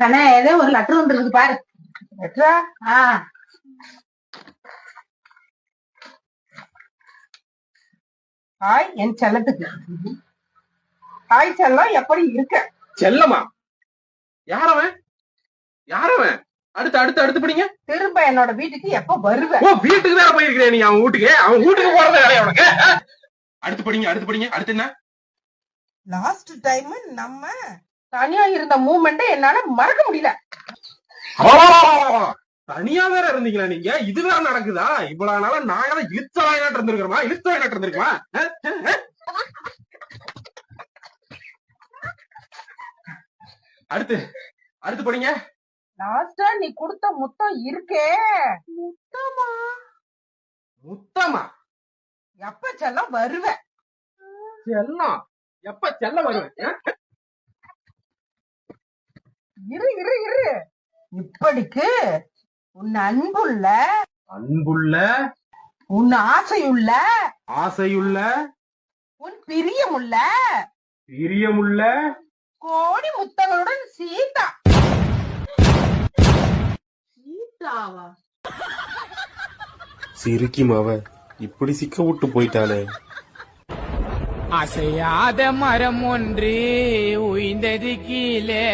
கண்ணா ஏதோ ஒரு லெட்டர் வந்துருக்கு பாரு. லெட்டரா? ஹாய் என் செல்லத்துக்கு. ஹாய் செல்லம், எப்படி இருக்க? செல்லமா? யாரவன்? யாரவன்? அடுத்து அடுத்து அடுத்து படிங்க. திரும்ப என்னோட வீட்டுக்கு எப்ப வருவ? ஓ, வீட்டுக்கு தான் போயிருக்கிறேன் நீ. அவன் வீட்டுக்கு போறத வேலையா உனக்கு? அடுத்து படிங்க, அடுத்து படிங்க. அடுத்து என்ன? லாஸ்ட் டைம் நம்ம தனியா இருந்த மூமெண்ட் என்னால மறக்க முடியல. தனியா வேற இருந்தீங்களா நீங்க? இது வேற நடக்குதா? இவ்வளவு நாளா நாங்க தான் இழுத்தவாயினாட்டு இருந்திருக்கிறோமா? அடுத்து அடுத்து படிங்க. லாஸ்டா நீ கொடுத்த முத்தம் இருக்கே. முத்தமா? முத்தமா? எப்ப செல்லம் வருவ? செல்லம் எப்ப செல்ல வருவேன்? இரு இரு இரு. இப்படிக்கு உன் அன்புள்ள உன் ஆசையுள்ள உன் பிரியமுள்ள கோடி முத்தங்களுடன் சீதா. சீதாவா? சிரிக்கி மாவ இப்படி சிக்க விட்டு போயிட்டானே. அசையாத மரம் ஒன்று உய்ந்தது கீழே.